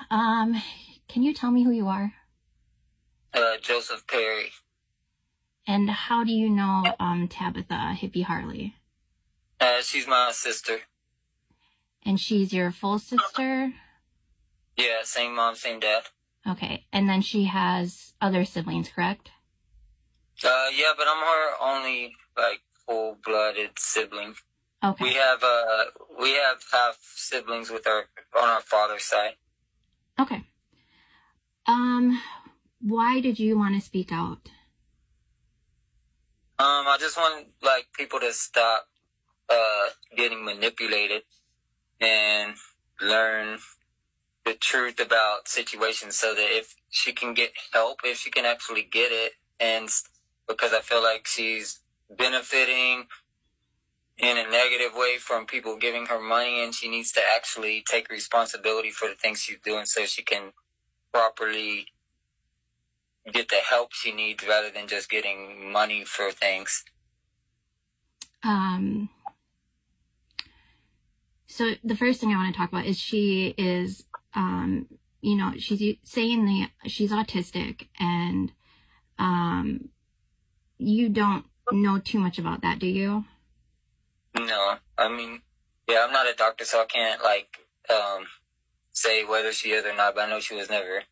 Um, can you tell me who you are? Joseph Perry. And how do you know Tabitha Hippie-Harlee? She's my sister. And she's your full sister? Yeah, same mom, same dad. Okay. And then she has other siblings, correct? Yeah, but I'm her only like full-blooded sibling. Okay. We have half siblings with our on our father's side. Okay. Why did you want to speak out? I just want like people to stop getting manipulated and learn the truth about situations so that if she can get help, if she can actually get it, and because I feel like she's benefiting in a negative way from people giving her money, and she needs to actually take responsibility for the things she's doing so she can properly get the help she needs rather than just getting money for things. So the first thing I want to talk about is she is, she's saying that she's autistic, and you don't know too much about that, do you? No, I mean, yeah, I'm not a doctor, so I can't say whether she is or not. But I know she was never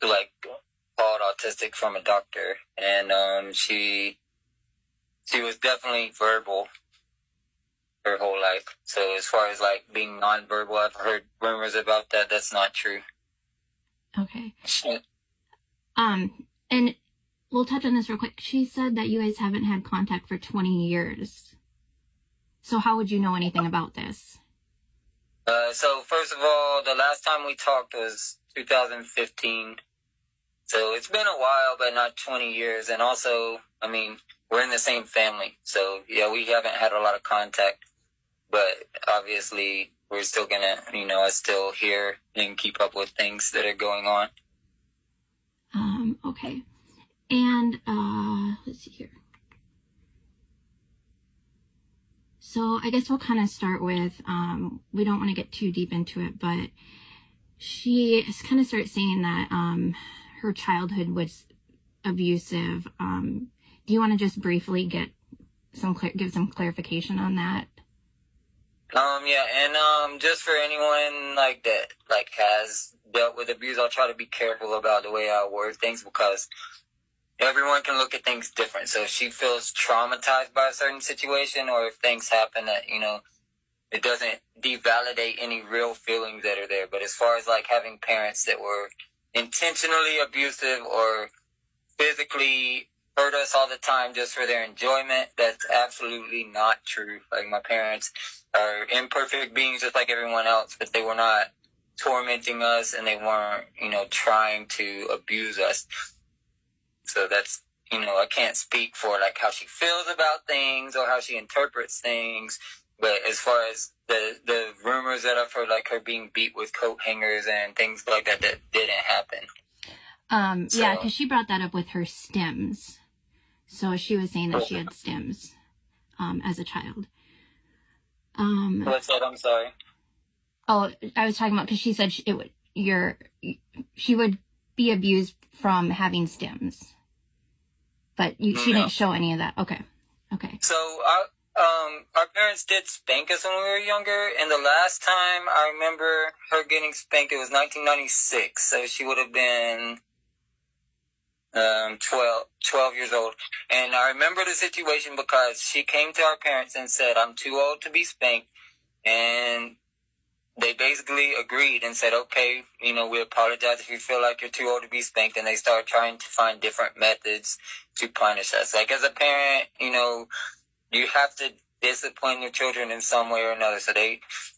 like called autistic from a doctor, and she was definitely verbal her whole life. So as far as like being nonverbal, I've heard rumors about that. That's not true. Okay. And we'll touch on this real quick. She said that you guys haven't had contact for 20 years. So how would you know anything about this? So first of all, the last time we talked was 2015. So it's been a while, but not 20 years. And also, I mean, we're in the same family. So yeah, we haven't had a lot of contact, but obviously we're still gonna, I still hear and keep up with things that are going on. Okay. And, let's see here. So I guess we'll kind of start with, we don't want to get too deep into it, but she kind of starts saying that, her childhood was abusive. Do you want to just briefly give some clarification on that? Yeah, and just for anyone like that, like has dealt with abuse, I'll try to be careful about the way I word things because everyone can look at things different. So if she feels traumatized by a certain situation, or if things happen that, it doesn't devalidate any real feelings that are there. But as far as like having parents that were intentionally abusive or physically hurt us all the time just for their enjoyment, that's absolutely not true. Like my parents are imperfect beings just like everyone else, but they were not tormenting us and they weren't, trying to abuse us. So that's, I can't speak for like how she feels about things or how she interprets things. But as far as the rumors that I've heard, like her being beat with coat hangers and things like that, that didn't happen. Yeah, because she brought that up with her stims. So she was saying that she had stims as a child. What's that? I'm sorry. Oh, I was talking about because she said she would be abused from having stims, but she didn't show any of that. Okay. So our parents did spank us when we were younger, and the last time I remember her getting spanked, it was 1996. So she would have been 12 years old. And I remember the situation because she came to our parents and said, "I'm too old to be spanked." And they basically agreed and said, "Okay, we apologize if you feel like you're too old to be spanked." And they started trying to find different methods to punish us. Like as a parent, you have to discipline your children in some way or another. So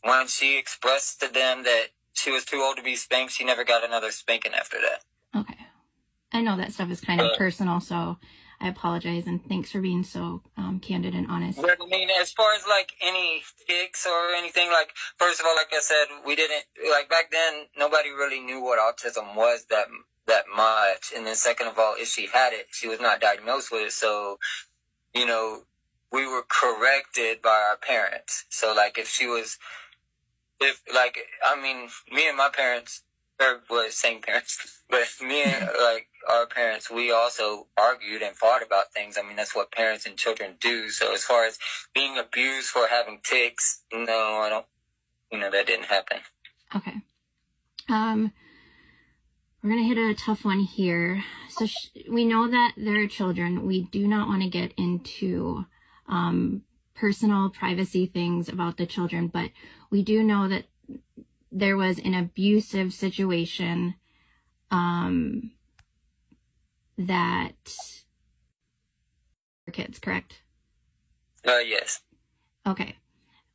when she expressed to them that she was too old to be spanked, she never got another spanking after that. Okay. I know that stuff is kind of personal, so I apologize, and thanks for being so candid and honest. But I mean, as far as like any tics or anything, like first of all, like I said, we didn't like back then. Nobody really knew what autism was that much, and then second of all, if she had it, she was not diagnosed with it. So, we were corrected by our parents. So like if she was if like, I mean, me and my parents, or well, same parents, but me and like our parents, we also argued and fought about things. I mean, that's what parents and children do. So as far as being abused for having tics, no, I don't. That didn't happen. Okay. We're gonna hit a tough one here. So we know that there are children. We do not want to get into personal privacy things about the children, but we do know that there was an abusive situation that kids, correct? Yes. Okay.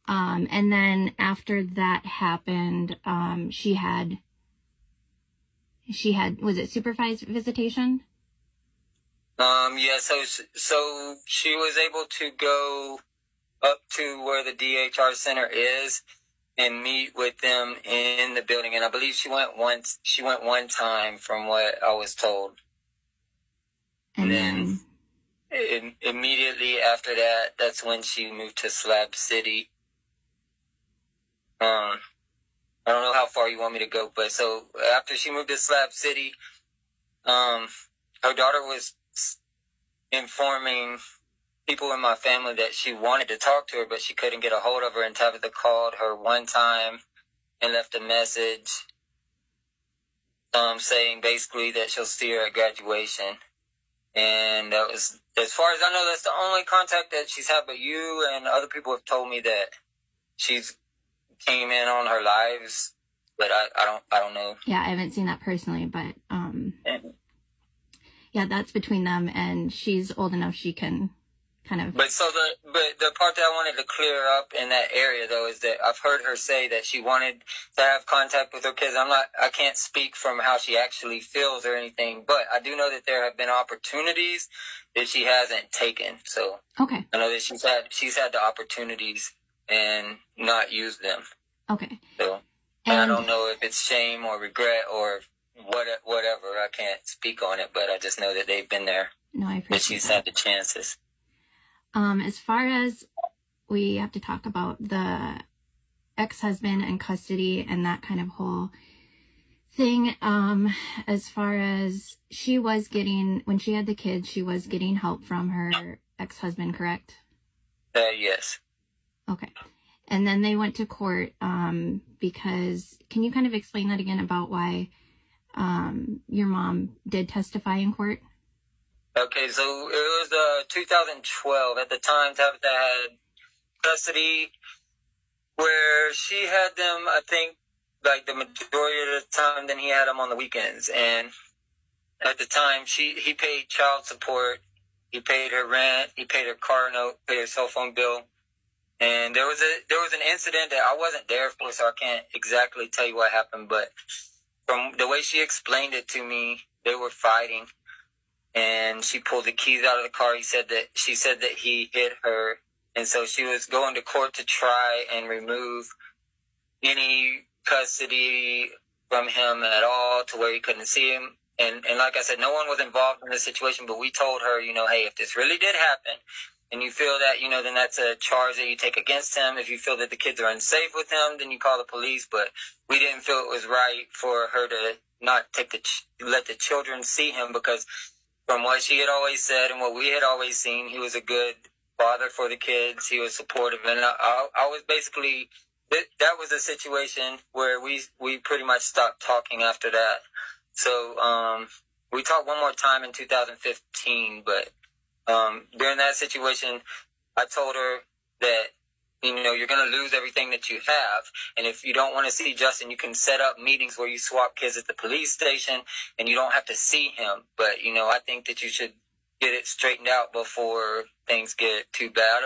And then after that happened, she had, was it supervised visitation? Yeah, so she was able to go up to where the DHR center is and meet with them in the building. And I believe she went one time from what I was told. And then immediately after that, that's when she moved to Slab City. I don't know how far you want me to go, but so after she moved to Slab City, her daughter was informing people in my family that she wanted to talk to her, but she couldn't get a hold of her, and Tabitha called her one time and left a message saying basically that she'll see her at graduation. And that was, as far as I know, that's the only contact that she's had. But you and other people have told me that she's came in on her lives, but I don't know. Yeah, I haven't seen that personally, but yeah, that's between them, and she's old enough she can kind of. But the part that I wanted to clear up in that area though is that I've heard her say that she wanted to have contact with her kids. I can't speak from how she actually feels or anything, but I do know that there have been opportunities that she hasn't taken. So okay, I know that she's had the opportunities and not used them. Okay. So and I don't know if it's shame or regret or whatever. I can't speak on it, but I just know that they've been there. No, I appreciate that she's had the chances. As far as we have to talk about the ex-husband and custody and that kind of whole thing, as far as she was getting, when she had the kids, she was getting help from her ex-husband, correct? Yes. Okay. And then they went to court because, can you kind of explain that again about why your mom did testify in court? Okay, so it was 2012. At the time, Tabitha had custody where she had them, I think, like the majority of the time, then he had them on the weekends. And at the time, he paid child support, he paid her rent, he paid her car note, paid her cell phone bill. And there was an incident that I wasn't there for, so I can't exactly tell you what happened, but from the way she explained it to me, they were fighting. And she pulled the keys out of the car. She said that he hit her. And so she was going to court to try and remove any custody from him at all to where he couldn't see him. And like I said, no one was involved in this situation, but we told her, hey, if this really did happen and you feel that, then that's a charge that you take against him. If you feel that the kids are unsafe with him, then you call the police. But we didn't feel it was right for her to not let the children see him, because from what she had always said and what we had always seen, he was a good father for the kids. He was supportive. And I was basically, that was a situation where we pretty much stopped talking after that. So we talked one more time in 2015, but during that situation, I told her that, you're going to lose everything that you have. And if you don't want to see Justin, you can set up meetings where you swap kids at the police station and you don't have to see him. But, I think that you should get it straightened out before things get too bad.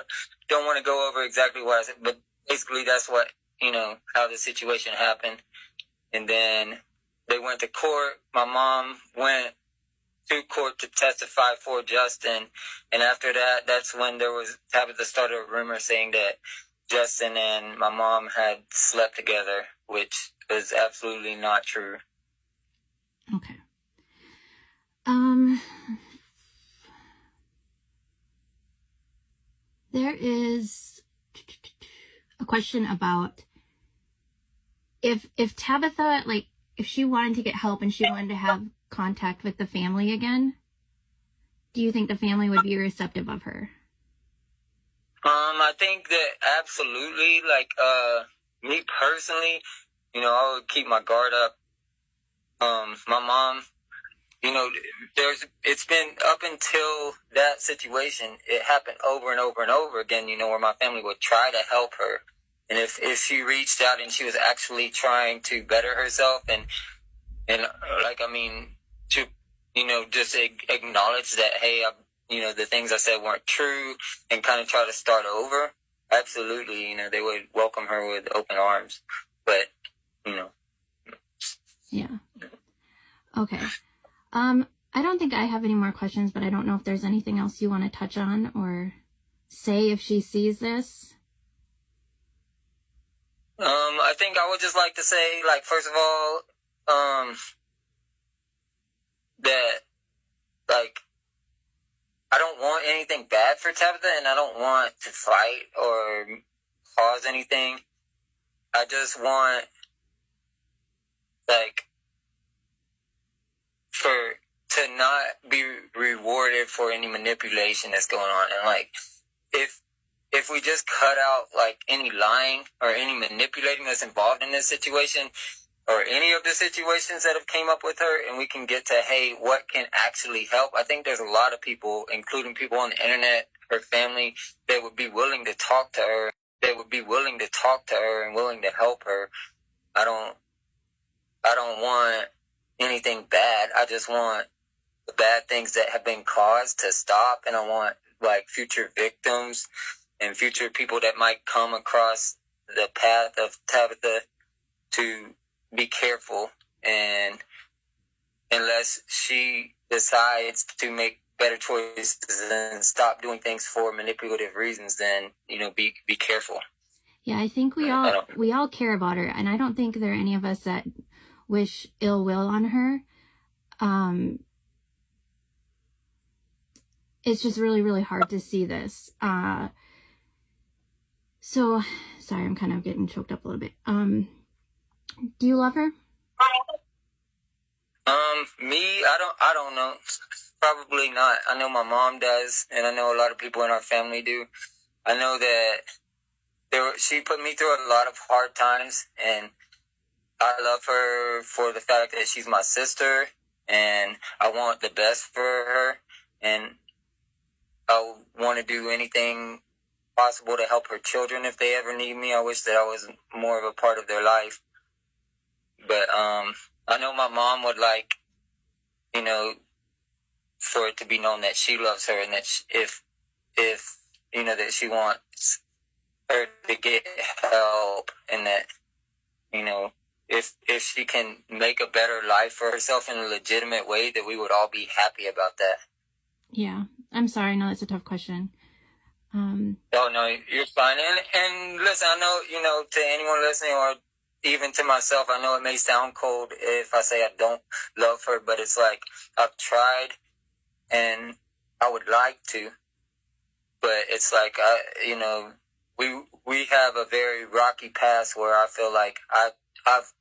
Don't want to go over exactly what I said, but basically that's what, how the situation happened. And then they went to court. My mom went to court to testify for Justin. And after that, that's when Tabitha started a rumor saying that Justin and my mom had slept together, which is absolutely not true. Okay. There is a question about if Tabitha, like, if she wanted to get help and she wanted to have contact with the family again, do you think the family would be receptive of her? I think that absolutely, like, me personally, I would keep my guard up. My mom, it's been up until that situation, it happened over and over and over again, where my family would try to help her. And if she reached out and she was actually trying to better herself and like, I mean, to, just acknowledge that, hey, the things I said weren't true and kind of try to start over, absolutely, they would welcome her with open arms. But, Yeah. Okay. I don't think I have any more questions, but I don't know if there's anything else you want to touch on or say if she sees this. I think I would just like to say, like, first of all, that, like, I don't want anything bad for Tabitha, and I don't want to fight or cause anything. I just want, like, to not be rewarded for any manipulation that's going on. And, like, if we just cut out, like, any lying or any manipulating that's involved in this situation, or any of the situations that have came up with her, and we can get to, hey, what can actually help? I think there's a lot of people, including people on the internet, her family, that would be willing to talk to her. They would be willing to talk to her and willing to help her. I don't want anything bad. I just want the bad things that have been caused to stop, and I want, like, future victims and future people that might come across the path of Tabitha to be careful, and unless she decides to make better choices and stop doing things for manipulative reasons, then be careful. Yeah, I think we all care about her, and I don't think there are any of us that wish ill will on her. It's just really, really hard to see this. So sorry, I'm kind of getting choked up a little bit. Do you love her? Me, I don't know. Probably not. I know my mom does, and I know a lot of people in our family do. I know that she put me through a lot of hard times, and I love her for the fact that she's my sister, and I want the best for her, and I want to do anything possible to help her children if they ever need me. I wish that I was more of a part of their life. But I know my mom would like, for it to be known that she loves her, and that if that she wants her to get help, and that if she can make a better life for herself in a legitimate way, that we would all be happy about that. Yeah, I'm sorry. I know that's a tough question. Oh no, you're fine. And listen, I know, to anyone listening, or even to myself, I know it may sound cold if I say I don't love her, but it's like I've tried and I would like to, but it's like we have a very rocky past where I feel like I've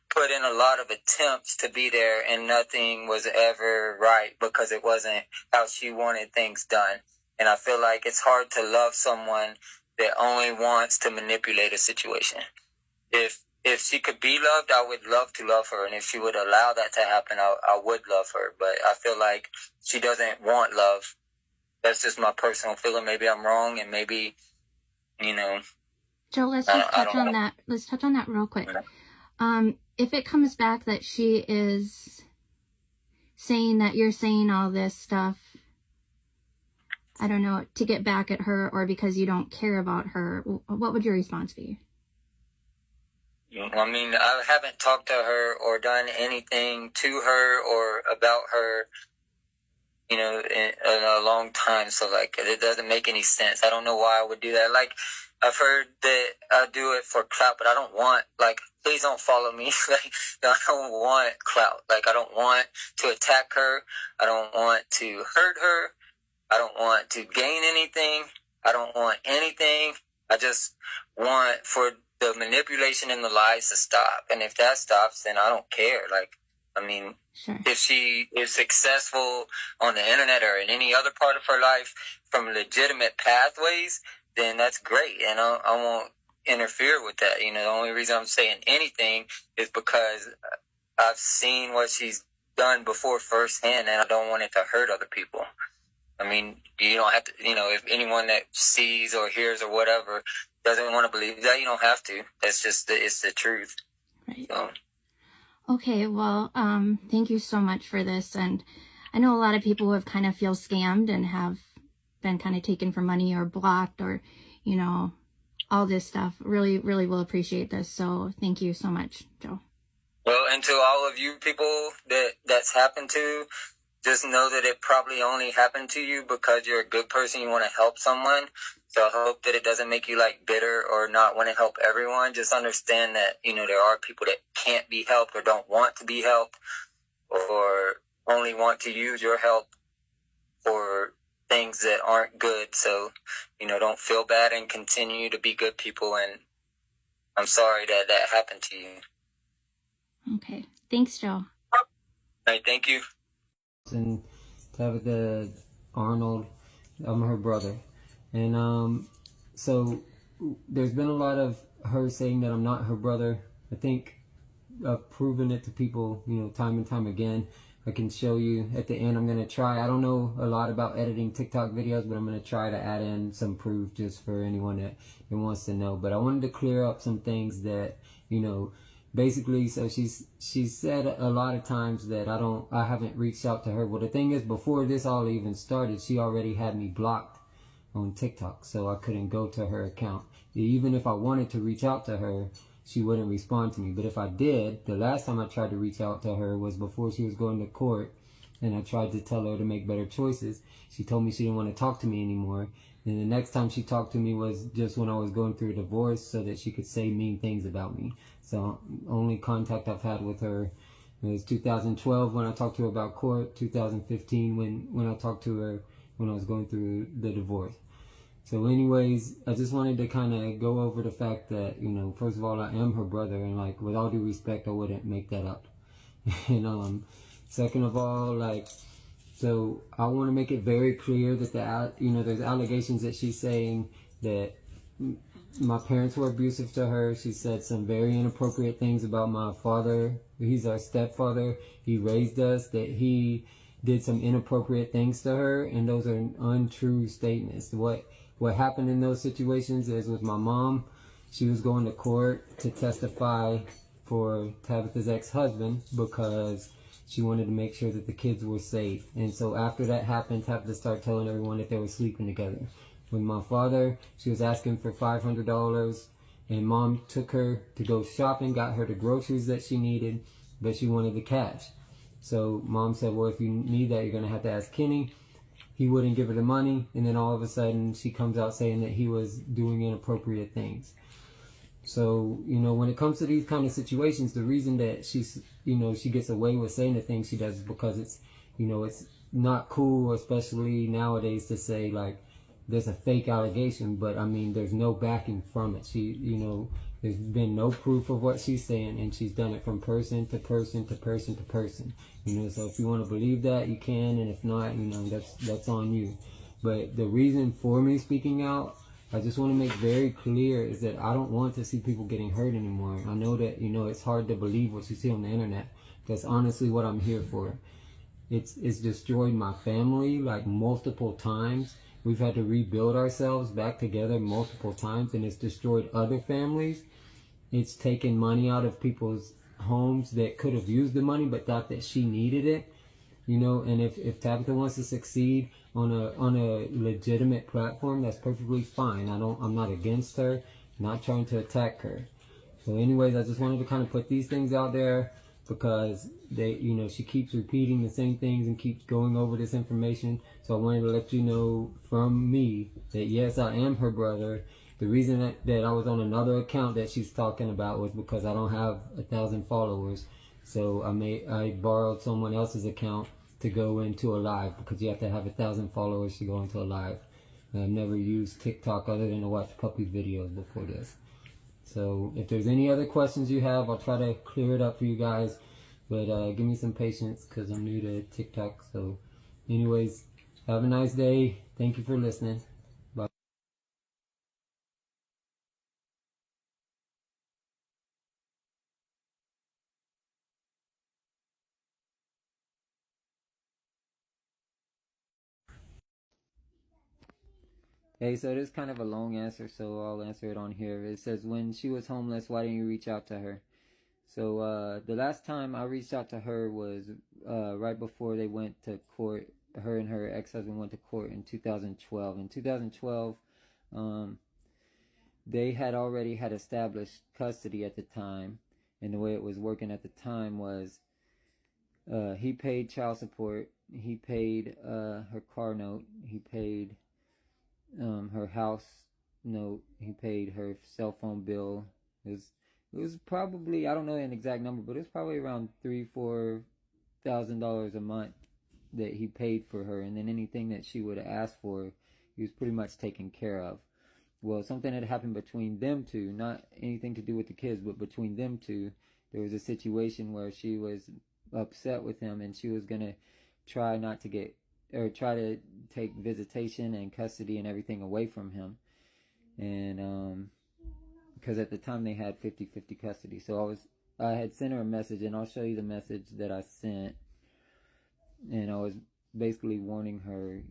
put in a lot of attempts to be there, and nothing was ever right because it wasn't how she wanted things done. And I feel like it's hard to love someone that only wants to manipulate a situation. If she could be loved, I would love to love her. And if she would allow that to happen, I would love her. But I feel like she doesn't want love. That's just my personal feeling. Maybe I'm wrong, and maybe, Joe, let's just touch on that. Let's touch on that real quick. If it comes back that she is saying that you're saying all this stuff, I don't know, to get back at her, or because you don't care about her, what would your response be? I mean, I haven't talked to her or done anything to her or about her, in a long time. So, like, it doesn't make any sense. I don't know why I would do that. Like, I've heard that I do it for clout, but I don't want, like, please don't follow me. Like, I don't want clout. Like, I don't want to attack her. I don't want to hurt her. I don't want to gain anything. I don't want anything. I just want for the manipulation and the lies to stop. And if that stops, then I don't care. Like, I mean, Sure. if she is successful on the internet or in any other part of her life from legitimate pathways, then that's great. And I won't interfere with that. You know, the only reason I'm saying anything is because I've seen what she's done before firsthand, and I don't want it to hurt other people. I mean, you don't have to, you know, if anyone that sees or hears or whatever doesn't want to believe that, you don't have to. That's just, it's the truth. Right. So. Okay, well, thank you so much for this. And I know a lot of people have kind of feel scammed and have been kind of taken for money or blocked or, you know, all this stuff. Really, really will appreciate this. So thank you so much, Joe. Well, and to all of you people that's happened to, just know that it probably only happened to you because you're a good person. You want to help someone. So I hope that it doesn't make you like bitter or not want to help everyone. Just understand that, you know, there are people that can't be helped or don't want to be helped or only want to use your help for things that aren't good. So, you know, don't feel bad and continue to be good people. And I'm sorry that that happened to you. Okay. Thanks, Joe. All right. Thank you. And Tabitha Arnold, I'm her brother. And so there's been a lot of her saying that I'm not her brother. I think I've proven it to people, you know, time and time again. I can show you at the end. I'm going to try. I don't know a lot about editing TikTok videos, but I'm going to try to add in some proof just for anyone that wants to know. But I wanted to clear up some things that, you know, basically, so she's said a lot of times that I haven't reached out to her. Well, the thing is, before this all even started, she already had me blocked on TikTok, so I couldn't go to her account. Even if I wanted to reach out to her, she wouldn't respond to me. But if I did, the last time I tried to reach out to her was before she was going to court, and I tried to tell her to make better choices. She told me she didn't want to talk to me anymore. And the next time she talked to me was just when I was going through a divorce so that she could say mean things about me. So only contact I've had with her was 2012 when I talked to her about court, 2015 when I talked to her when I was going through the divorce. So anyways, I just wanted to kind of go over the fact that, you know, first of all, I am her brother, and like, with all due respect, I wouldn't make that up. And second of all, like, so I want to make it very clear that there's allegations that she's saying that my parents were abusive to her. She said some very inappropriate things about my father. He's our stepfather. He raised us, that he did some inappropriate things to her, and those are untrue statements. What happened in those situations is with my mom, she was going to court to testify for Tabitha's ex-husband because she wanted to make sure that the kids were safe. And so after that happened, Tabitha started telling everyone that they were sleeping together. With my father, she was asking for $500, and mom took her to go shopping, got her the groceries that she needed, but she wanted the cash. So mom said, well, if you need that, you're going to have to ask Kenny. He wouldn't give her the money, and then all of a sudden she comes out saying that he was doing inappropriate things. So, you know, when it comes to these kind of situations, the reason that she gets away with saying the things she does is because it's not cool, especially nowadays, to say, like, there's a fake allegation, but I mean, there's no backing from it. There's been no proof of what she's saying, and she's done it from person to person to person to person. So if you want to believe that, you can, and if not, that's on you. But the reason for me speaking out, I just want to make very clear, is that I don't want to see people getting hurt anymore. I know that, it's hard to believe what you see on the internet. That's honestly what I'm here for. It's destroyed my family, like, multiple times. We've had to rebuild ourselves back together multiple times, and it's destroyed other families. It's taken money out of people's homes that could have used the money but thought that she needed it. And if Tabitha wants to succeed on a legitimate platform, that's perfectly fine. I'm not against her, not trying to attack her. So anyways, I just wanted to kind of put these things out there because she keeps repeating the same things and keeps going over this information. So I wanted to let you know from me that yes, I am her brother. The reason that I was on another account that she's talking about was because I don't have 1,000 followers. So I borrowed someone else's account to go into a live, because you have to have 1,000 followers to go into a live. And I've never used TikTok other than to watch puppy videos before this. So if there's any other questions you have, I'll try to clear it up for you guys. But give me some patience because I'm new to TikTok. So anyways, have a nice day. Thank you for listening. Bye. Hey, so this is kind of a long answer, so I'll answer it on here. It says, when she was homeless, why didn't you reach out to her? So the last time I reached out to her was right before they went to court. Her and her ex-husband went to court in 2012. In 2012, they had already had established custody at the time, and the way it was working at the time was he paid child support, he paid her car note, he paid her house note, he paid her cell phone bill. It was probably, I don't know an exact number, but it was probably around $3,000-4,000 a month that he paid for her, and then anything that she would have asked for, he was pretty much taken care of. Well, something had happened between them two, not anything to do with the kids, but between them two, there was a situation where she was upset with him, and she was gonna try not to get, or try to take visitation and custody and everything away from him, and because at the time they had 50-50 custody. So I had sent her a message, and I'll show you the message that I sent, and I was basically warning her,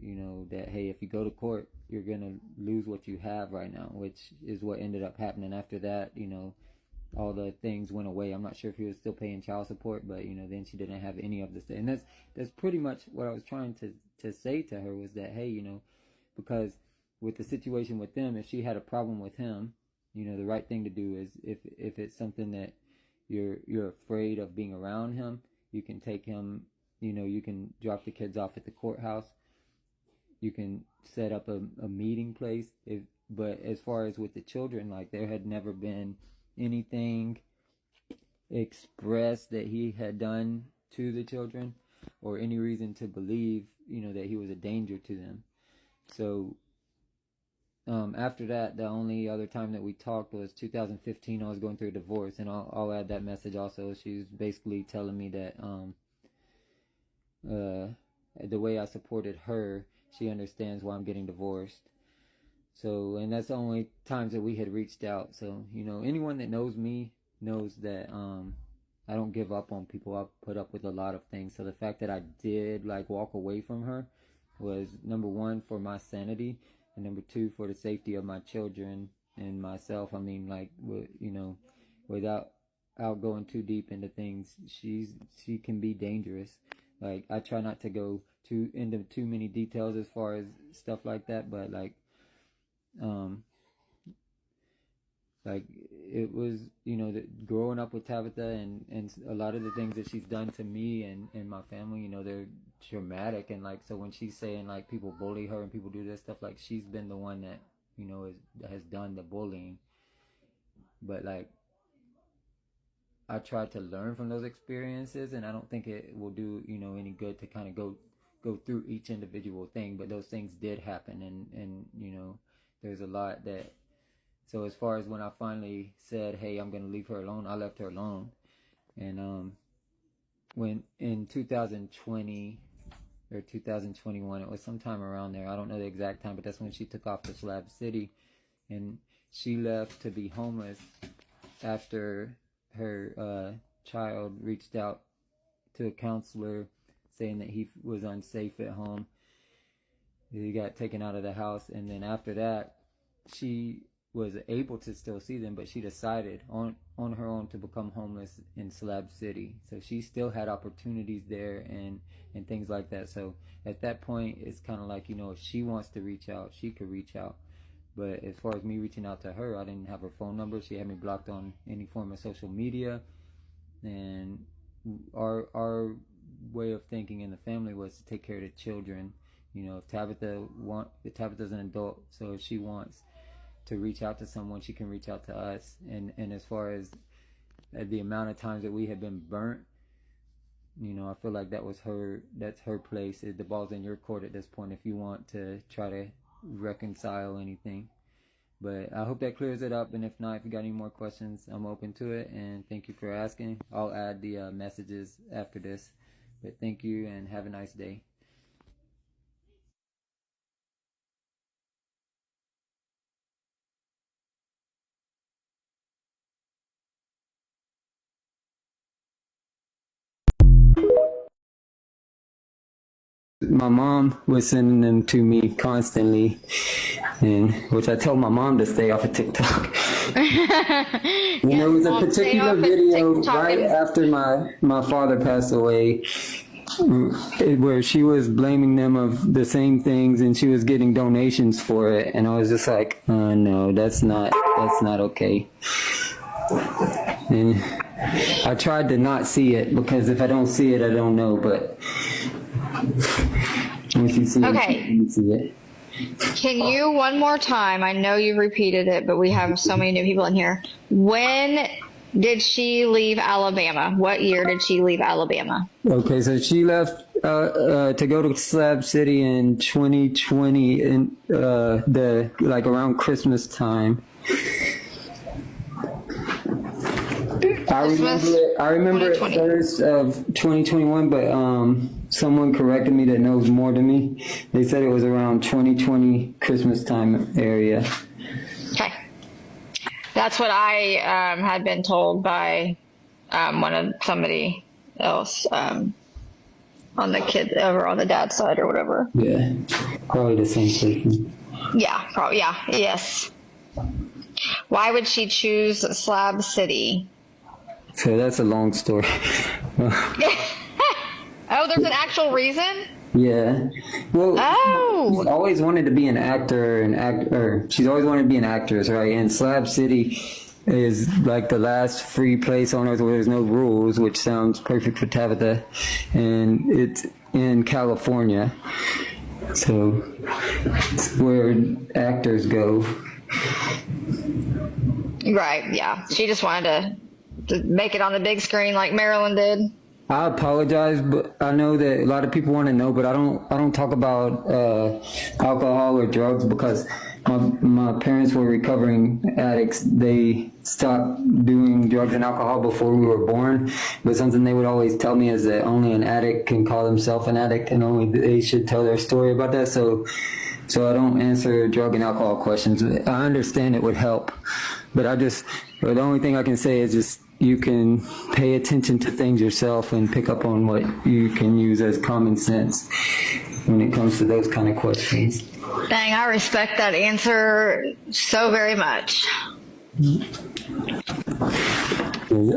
that, hey, if you go to court, you're gonna lose what you have right now, which is what ended up happening. After that, all the things went away. I'm not sure if he was still paying child support, but then she didn't have any of this. And that's pretty much what I was trying to say to her, was that, hey, because with the situation with them, if she had a problem with him, the right thing to do is, if it's something that you're afraid of being around him, you can take him, you can drop the kids off at the courthouse, you can set up a meeting place. But as far as with the children, like, there had never been anything expressed that he had done to the children, or any reason to believe, that he was a danger to them. So after that, the only other time that we talked was 2015. I was going through a divorce, and I'll add that message also. She was basically telling me that the way I supported her, she understands why I'm getting divorced. So, and that's the only times that we had reached out. So, anyone that knows me knows that I don't give up on people. I've put up with a lot of things. So the fact that I did walk away from her was, number one, for my sanity, and number two, for the safety of my children and myself. I mean, without going too deep into things, she can be dangerous. Like, I try not to go into too many details as far as stuff like that, but it was, growing up with Tabitha, and a lot of the things that she's done to me and my family, they're traumatic. And so when she's saying people bully her and people do this stuff, she's been the one that, has done the bullying. But I tried to learn from those experiences, and I don't think it will do, any good to kind of go through each individual thing. But those things did happen, and there's a lot that. So as far as when I finally said, hey, I'm going to leave her alone, I left her alone. And when in 2020 or 2021, it was sometime around there, I don't know the exact time, but that's when she took off to Slab City, and she left to be homeless after her child reached out to a counselor saying that he was unsafe at home. He got taken out of the house, and then after that, she was able to still see them, but she decided on her own to become homeless in Slab City. So she still had opportunities there and things like that. So at that point, it's kind of like, if she wants to reach out, she could reach out. But as far as me reaching out to her, I didn't have her phone number. She had me blocked on any form of social media. And our way of thinking in the family was to take care of the children. If Tabitha's an adult, so if she wants to reach out to someone, she can reach out to us. And as far as the amount of times that we have been burnt, I feel like that's her place. The ball's in your court at this point if you want to try to reconcile anything. But I hope that clears it up. And if not, if you got any more questions, I'm open to it. And thank you for asking. I'll add the messages after this. But thank you and have a nice day. My mom was sending them to me constantly, and which I told my mom to stay off of TikTok. And there was a particular video right after my father passed away, where she was blaming them of the same things, and she was getting donations for it, and I was just like, no, that's not okay. And I tried to not see it, because if I don't see it, I don't know. But once you see it, you see it. Can you one more time? I know you've repeated it, but we have so many new people in here. When did she leave Alabama? What year did she leave Alabama? Okay, so she left to go to Slab City in 2020, in around Christmas time. I remember it first of 2021, but someone corrected me that knows more than me. They said it was around 2020 Christmas time area. Okay. That's what I had been told by somebody else on the kid over on the dad's side or whatever. Yeah, probably the same person. Yeah, probably. Yeah, yes. Why would she choose Slab City? So that's a long story. Oh, there's an actual reason? Yeah. Well, she's always wanted to be an actor she's always wanted to be an actress, right? And Slab City is like the last free place on earth where there's no rules, which sounds perfect for Tabitha. And it's in California. So it's where actors go. Right, yeah. She just wanted to make it on the big screen like Marilyn did. I apologize, but I know that a lot of people want to know, but I don't talk about alcohol or drugs, because my parents were recovering addicts. They stopped doing drugs and alcohol before we were born, but something they would always tell me is that only an addict can call himself an addict, and only they should tell their story about that. So I don't answer drug and alcohol questions. I understand it would help, but the only thing I can say is just you can pay attention to things yourself and pick up on what you can use as common sense when it comes to those kind of questions. Dang, I respect that answer so very much.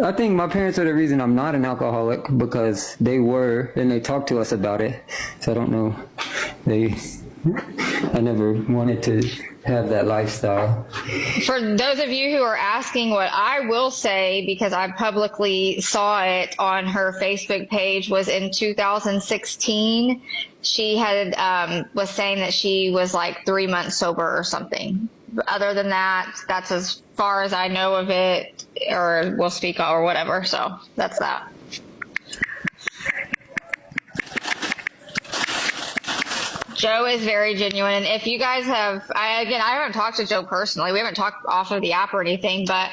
I think my parents are the reason I'm not an alcoholic, because they were, and they talked to us about it. So I don't know. I never wanted to have that lifestyle. For those of you who are asking, what I will say, because I publicly saw it on her Facebook page, was in 2016, she had was saying that she was like 3 months sober or something. Other than that, that's as far as I know of it, or will speak or whatever. So that's that. Joe is very genuine. And if you guys I haven't talked to Joe personally. We haven't talked off of the app or anything, but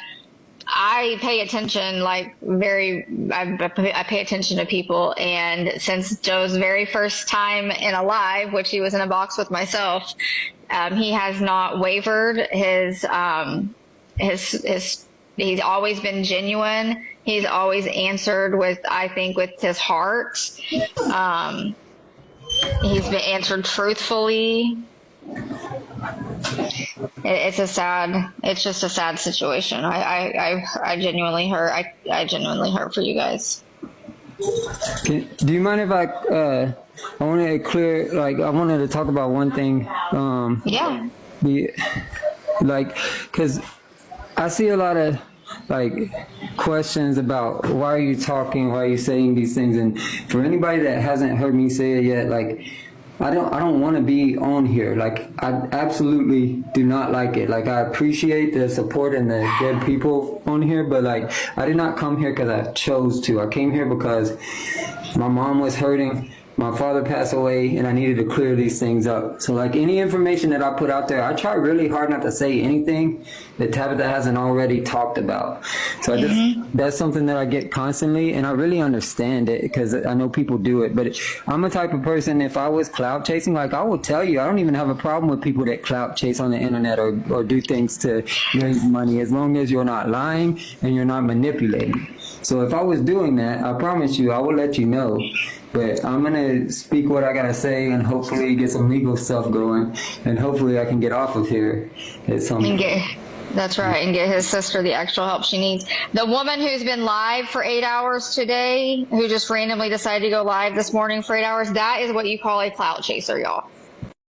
I pay attention, I pay attention to people. And since Joe's very first time in a live, which he was in a box with myself, he has not wavered. He's always been genuine. He's always answered with his heart. He's been answered truthfully. It's just a sad situation. I genuinely hurt for you guys. Do you mind if I wanted to clear, I wanted to talk about one thing. Yeah. Because I see a lot of questions about why are you talking, why are you saying these things, and for anybody that hasn't heard me say it yet, I don't want to be on here. I absolutely do not like it. I appreciate the support and the good people on here, but I did not come here because I chose to. I came here because my mom was hurting. my father passed away and I needed to clear these things up. So like any information that I put out there, I try really hard not to say anything that Tabitha hasn't already talked about. So that's something that I get constantly, and I really understand it because I know people do it. But I'm a type of person, if I was clout chasing, like I will tell you, I don't even have a problem with people that clout chase on the internet or do things to raise money, as long as you're not lying and you're not manipulating. So if I was doing that, I promise you, I will let you know. But I'm going to speak what I got to say and hopefully get some legal stuff going. And hopefully I can get off of here at some point. That's right, and get his sister the actual help she needs. The woman who's been live for 8 hours today, who just randomly decided to go live this morning for 8 hours, that is what you call a clout chaser, y'all.